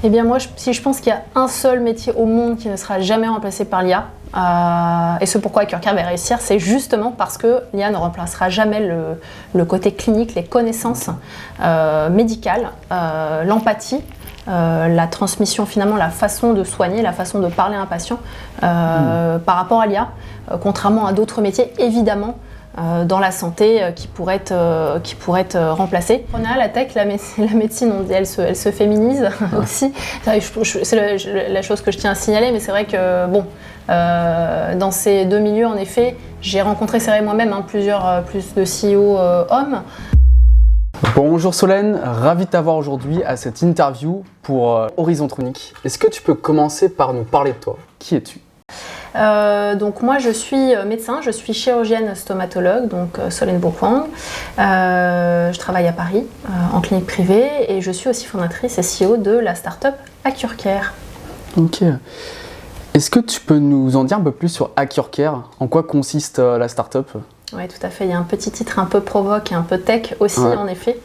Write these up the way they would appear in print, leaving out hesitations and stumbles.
Eh bien moi, si je pense qu'il y a un seul métier au monde qui ne sera jamais remplacé par l'IA, et ce pourquoi AccurCare va réussir, c'est justement parce que l'IA ne remplacera jamais le côté clinique, les connaissances médicales, l'empathie, la transmission finalement, la façon de soigner, la façon de parler à un patient par rapport à l'IA, contrairement à d'autres métiers évidemment dans la santé qui pourraient être remplacées. On a la tech, la médecine, elle se féminise aussi. C'est la chose que je tiens à signaler, mais c'est vrai que bon, dans ces deux milieux, en effet, j'ai rencontré, c'est vrai moi-même, plus de CEO hommes. Bonjour Solène, ravi de t'avoir aujourd'hui à cette interview pour Horizontronic. Est-ce que tu peux commencer par nous parler de toi? Qui es-tu? Donc moi je suis médecin, je suis chirurgienne stomatologue, donc Solène Bourquang. Je travaille à Paris en clinique privée et je suis aussi fondatrice et CEO de la start-up AccurCare. Ok. Est-ce que tu peux nous en dire un peu plus sur AccurCare? En quoi consiste la start-up? Oui, tout à fait. Il y a un petit titre un peu provoque et un peu tech aussi, ouais. En effet.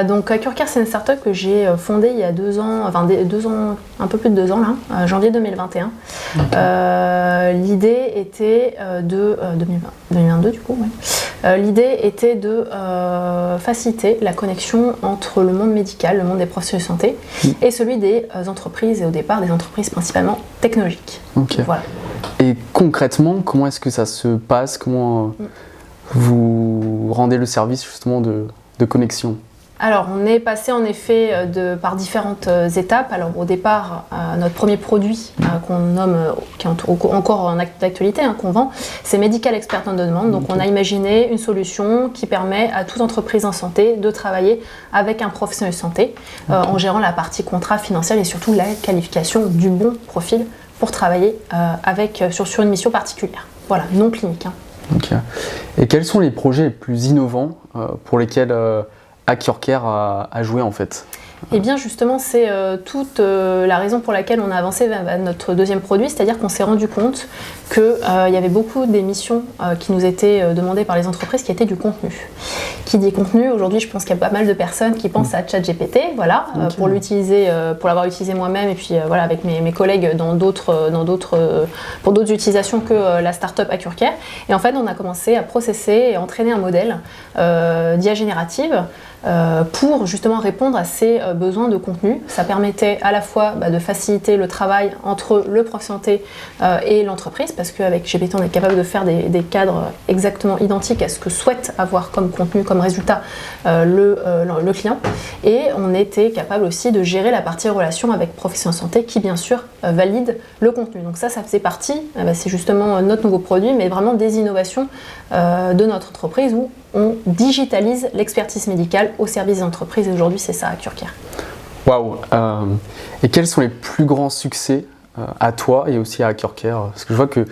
Donc, AccurCare, c'est une start-up que j'ai fondée il y a 2 ans, enfin 2 ans, un peu plus de 2 ans là, janvier 2021. Okay. L'idée était 2022 du coup, ouais. L'idée était de faciliter la connexion entre le monde médical, le monde des professionnels de santé, et celui des entreprises, et au départ des entreprises principalement technologiques. Okay. Voilà. Et concrètement, comment est-ce que ça se passe? Comment vous rendez le service justement de connexion? Alors, on est passé en effet par différentes étapes. Alors, au départ, notre premier produit qu'on nomme, qui est encore en d'actualité, qu'on vend, c'est Medical Expert on Demand. Donc, on a imaginé une solution qui permet à toute entreprise en santé de travailler avec un professionnel de santé en gérant la partie contrat financier et surtout la qualification du bon profil pour travailler sur une mission particulière. Voilà, non clinique. Okay. Et quels sont les projets les plus innovants pour lesquels AccurCare a joué en fait? Eh bien justement, c'est toute la raison pour laquelle on a avancé vers notre deuxième produit, c'est-à-dire qu'on s'est rendu compte qu'il y avait beaucoup d'émissions qui nous étaient demandées par les entreprises qui étaient du contenu. Qui dit contenu, aujourd'hui je pense qu'il y a pas mal de personnes qui pensent à ChatGPT, voilà, okay. Pour l'avoir utilisé moi-même et puis voilà, avec mes collègues pour d'autres utilisations que la startup AccurCare. Et en fait, on a commencé à processer et entraîner un modèle d'IA générative pour justement répondre à ces besoins de contenu. Ça permettait à la fois de faciliter le travail entre le professionnel de santé et l'entreprise, parce qu'avec GPT on est capable de faire des cadres exactement identiques à ce que souhaite avoir comme contenu, comme résultat le client. Et on était capable aussi de gérer la partie relation avec professionnel de santé qui bien sûr valide le contenu. Donc ça faisait partie, c'est justement notre nouveau produit, mais vraiment des innovations de notre entreprise où on digitalise l'expertise médicale au service des entreprises et aujourd'hui c'est ça AccurCare. Waouh. Et quels sont les plus grands succès à toi et aussi à AccurCare? Parce que je vois que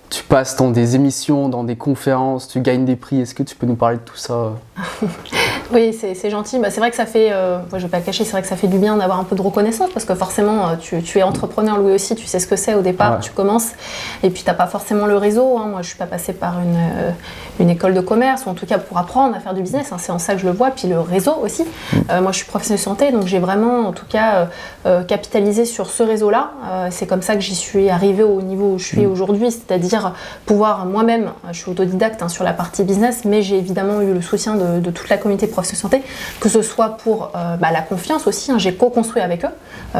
tu passes dans des émissions, dans des conférences, tu gagnes des prix. Est-ce que tu peux nous parler de tout ça? Oui, c'est gentil. Je vais pas cacher, c'est vrai que ça fait du bien d'avoir un peu de reconnaissance parce que forcément, tu es entrepreneur, Louis aussi, tu sais ce que c'est au départ, ouais. Tu commences et puis tu n'as pas forcément le réseau. Moi, je ne suis pas passée par une école de commerce ou en tout cas pour apprendre à faire du business. C'est en ça que je le vois. Puis le réseau aussi. Moi, je suis professionnelle de santé, donc j'ai vraiment, en tout cas, capitalisé sur ce réseau-là. C'est comme ça que j'y suis arrivée au niveau où je suis aujourd'hui, c'est-à-dire pouvoir moi-même, je suis autodidacte sur la partie business, mais j'ai évidemment eu le soutien de toute la communauté professionnelle de santé, que ce soit pour la confiance aussi, j'ai co-construit avec eux,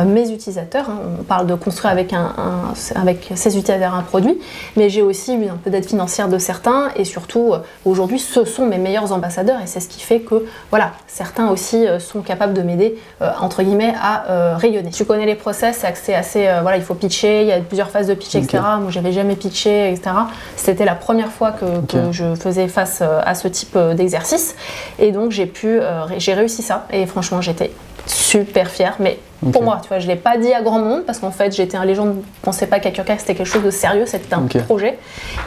mes utilisateurs, on parle de construire avec ces utilisateurs un produit, mais j'ai aussi eu un peu d'aide financière de certains et surtout aujourd'hui ce sont mes meilleurs ambassadeurs et c'est ce qui fait que voilà, certains aussi sont capables de m'aider entre guillemets à rayonner. Tu connais les process, c'est assez il faut pitcher, il y a plusieurs phases de pitch, okay. Etc. Moi j'avais jamais pitché, etc. C'était la première fois que je faisais face à ce type d'exercice et donc j'ai réussi ça et franchement j'étais super fière, mais pour moi, tu vois, je l'ai pas dit à grand monde parce qu'en fait les gens ne pensaient pas qu'AccurCare c'était quelque chose de sérieux, c'était un projet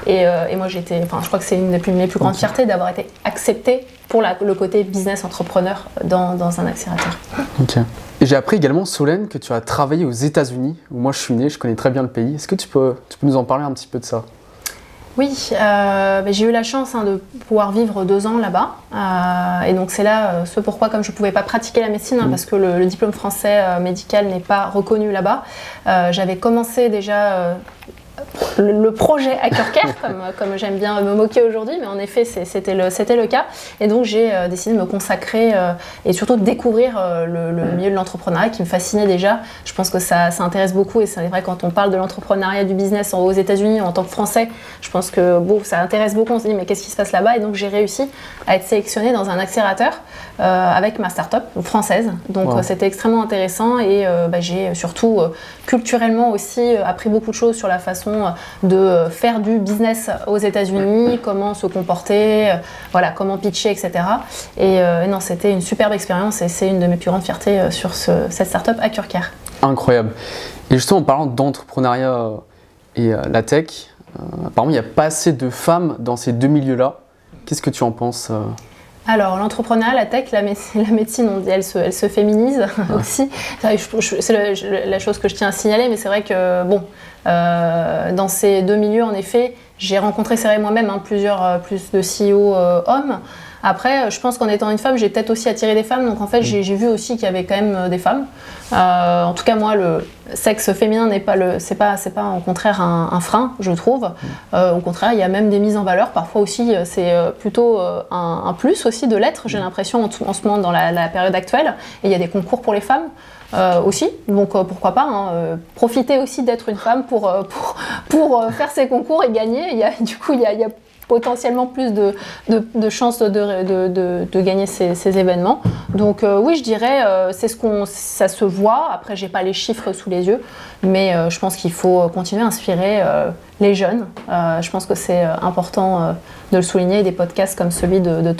et moi je crois que c'est une de mes plus grandes fiertés d'avoir été acceptée pour le côté business entrepreneur dans un accélérateur. Ok. Et j'ai appris également, Solène, que tu as travaillé aux États-Unis où moi je suis né, je connais très bien le pays. Est-ce que tu peux nous en parler un petit peu de ça? Oui, j'ai eu la chance de pouvoir vivre 2 ans là-bas. Et donc c'est là ce pourquoi, comme je ne pouvais pas pratiquer la médecine, parce que le diplôme français médical n'est pas reconnu là-bas, j'avais commencé déjà le projet Hackercare, comme j'aime bien me moquer aujourd'hui, mais en effet c'était le cas. Et donc j'ai décidé de me consacrer et surtout de découvrir le milieu de l'entrepreneuriat qui me fascinait déjà. Je pense que ça intéresse beaucoup, et c'est vrai quand on parle de l'entrepreneuriat, du business aux États-Unis en tant que Français, je pense que ça intéresse beaucoup. On se dit mais qu'est-ce qui se passe là-bas? Et donc j'ai réussi à être sélectionnée dans un accélérateur avec ma start-up française. Donc c'était extrêmement intéressant, et j'ai surtout culturellement aussi appris beaucoup de choses sur la façon de faire du business aux États-Unis, comment se comporter, comment pitcher, etc. Et non, c'était une superbe expérience, et c'est une de mes plus grandes fiertés sur cette startup Hackercare. Incroyable. Et justement, en parlant d'entrepreneuriat et la tech, apparemment, il n'y a pas assez de femmes dans ces deux milieux-là. Qu'est-ce que tu en penses Alors, l'entrepreneuriat, la tech, la médecine, elle se féminise aussi. C'est la chose que je tiens à signaler, mais c'est vrai que, dans ces deux milieux, en effet, j'ai rencontré, c'est vrai, moi-même, plus de CEO hommes. Après, je pense qu'en étant une femme, j'ai peut-être aussi attiré des femmes, donc en fait, j'ai vu aussi qu'il y avait quand même des femmes. En tout cas, moi, le sexe féminin c'est pas au contraire un frein, je trouve. Au contraire, il y a même des mises en valeur. Parfois aussi, c'est plutôt un plus aussi de l'être, j'ai l'impression, en ce moment, dans la période actuelle. Et il y a des concours pour les femmes. Aussi, donc pourquoi pas profiter aussi d'être une femme pour faire ces concours et gagner. Il y a potentiellement plus de chances de gagner ces événements. Donc oui, je dirais, ça se voit. Après, j'ai pas les chiffres sous les yeux, mais je pense qu'il faut continuer à inspirer les jeunes. Je pense que c'est important de le souligner. Des podcasts comme celui de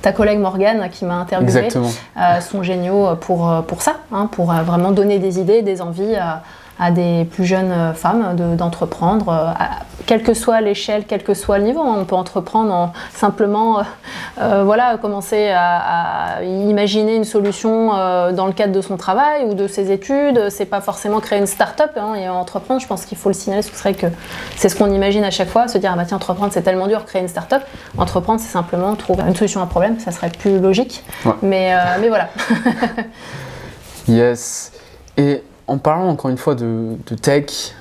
ta collègue Morgane qui m'a interviewé sont géniaux pour ça, pour vraiment donner des idées, des envies à des plus jeunes femmes d'entreprendre, quelle que soit l'échelle, quel que soit le niveau. On peut entreprendre en simplement commencer à imaginer une solution dans le cadre de son travail ou de ses études. C'est pas forcément créer une start-up et entreprendre. Je pense qu'il faut le signaler, c'est vrai que c'est ce qu'on imagine à chaque fois, se dire tiens, entreprendre c'est tellement dur, créer une start-up. Entreprendre c'est simplement trouver une solution à un problème, ça serait plus logique. Ouais. Mais voilà. Yes. Et en parlant encore une fois de tech,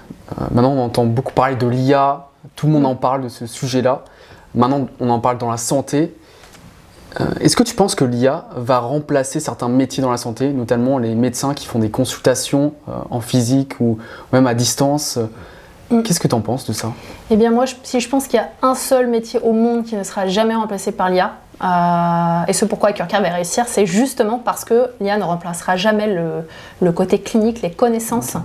maintenant on entend beaucoup parler de l'IA, tout le monde en parle de ce sujet-là. Maintenant on en parle dans la santé. Est-ce que tu penses que l'IA va remplacer certains métiers dans la santé, notamment les médecins qui font des consultations en physique ou même à distance? Qu'est-ce que tu en penses de ça? Eh bien moi, si je pense qu'il y a un seul métier au monde qui ne sera jamais remplacé par l'IA, et ce pourquoi Hackercare va réussir, c'est justement parce que l'IA ne remplacera jamais le côté clinique, les connaissances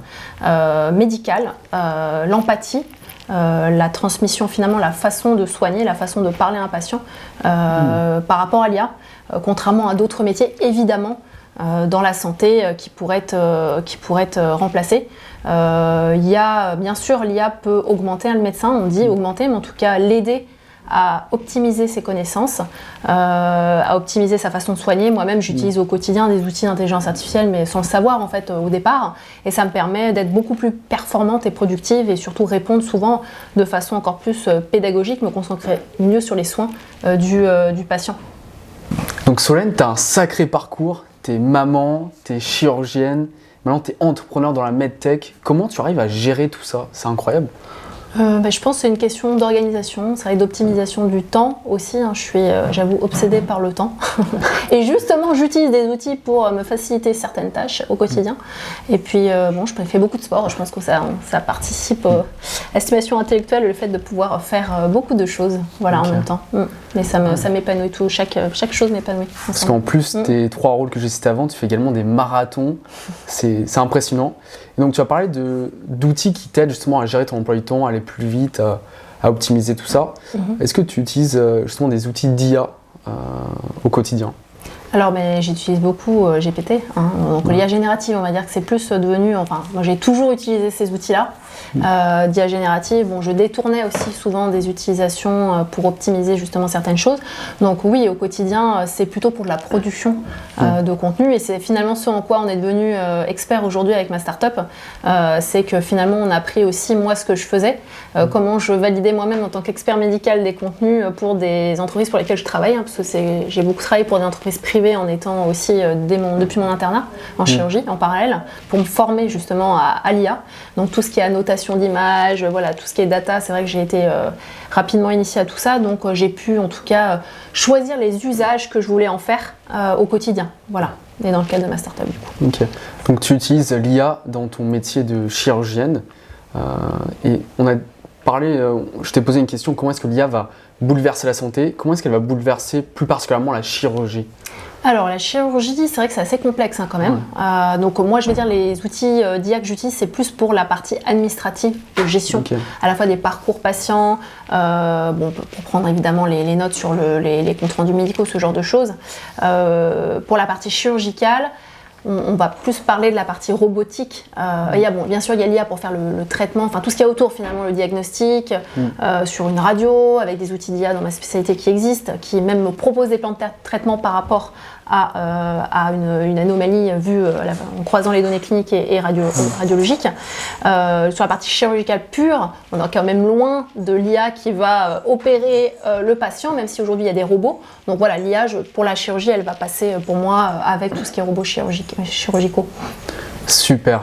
médicales, l'empathie, la transmission, finalement la façon de soigner, la façon de parler à un patient par rapport à l'IA, contrairement à d'autres métiers évidemment dans la santé qui pourraient être remplacés. Bien sûr, l'IA peut augmenter le médecin, on dit augmenter, mais en tout cas l'aider à optimiser ses connaissances, à optimiser sa façon de soigner. Moi-même, j'utilise au quotidien des outils d'intelligence artificielle, mais sans le savoir en fait au départ. Et ça me permet d'être beaucoup plus performante et productive et surtout répondre souvent de façon encore plus pédagogique, me concentrer mieux sur les soins du patient. Donc Solène, tu as un sacré parcours. Tu es maman, tu es chirurgienne, maintenant tu es entrepreneur dans la medtech. Comment tu arrives à gérer tout ça? C'est incroyable. Je pense que c'est une question d'organisation, c'est vrai, d'optimisation du temps aussi. Je suis, j'avoue, obsédée par le temps. Et justement, j'utilise des outils pour me faciliter certaines tâches au quotidien. Et puis, je fais beaucoup de sport. Je pense que ça participe à l'estimation intellectuelle, le fait de pouvoir faire beaucoup de choses en même temps. Mais ça m'épanouit tout. Chaque chose m'épanouit. Parce qu'en plus, tes 3 rôles que j'ai cités avant, tu fais également des marathons. C'est impressionnant. Et donc, tu as parlé d'outils qui t'aident justement à gérer ton emploi du temps, à aller plus vite, à optimiser tout ça. Est-ce que tu utilises justement des outils d'IA au quotidien? Alors j'utilise beaucoup GPT, hein. Donc l'IA générative, on va dire que c'est plus devenu, enfin moi j'ai toujours utilisé ces outils-là. D'IA générative, je détournais aussi souvent des utilisations pour optimiser justement certaines choses. Donc oui, au quotidien, c'est plutôt pour de la production de contenu, et c'est finalement ce en quoi on est devenu expert aujourd'hui avec ma startup. C'est que finalement on a appris aussi moi ce que je faisais, comment je validais moi-même en tant qu'expert médical des contenus pour des entreprises pour lesquelles je travaille, hein, parce que j'ai beaucoup travaillé pour des entreprises privées en étant aussi depuis mon internat en chirurgie en parallèle, pour me former justement à l'IA. Donc tout ce qui est annotation d'images, voilà, tout ce qui est data, c'est vrai que j'ai été rapidement initiée à tout ça, donc j'ai pu en tout cas choisir les usages que je voulais en faire au quotidien, voilà, et dans le cadre de ma startup du coup. Ok, donc tu utilises l'IA dans ton métier de chirurgienne, et on a parlé, je t'ai posé une question, comment est-ce que l'IA va bouleverser la santé, comment est-ce qu'elle va bouleverser plus particulièrement la chirurgie? Alors la chirurgie, c'est vrai que c'est assez complexe quand même. Donc moi je vais dire les outils d'IA que j'utilise, c'est plus pour la partie administrative de gestion, à la fois des parcours patients, pour prendre évidemment les notes sur les comptes rendus médicaux, ce genre de choses. Pour la partie chirurgicale, on va plus parler de la partie robotique. Bien sûr, il y a l'IA pour faire le traitement, enfin tout ce qu'il y a autour finalement, le diagnostic, sur une radio, avec des outils d'IA dans ma spécialité qui existent, qui même me proposent des plans de traitement par rapport à une anomalie vue en croisant les données cliniques et radiologiques. Sur la partie chirurgicale pure, on est quand même loin de l'IA qui va opérer le patient, même si aujourd'hui il y a des robots. Donc voilà, l'IA pour la chirurgie, elle va passer pour moi avec tout ce qui est robots chirurgicaux. Super.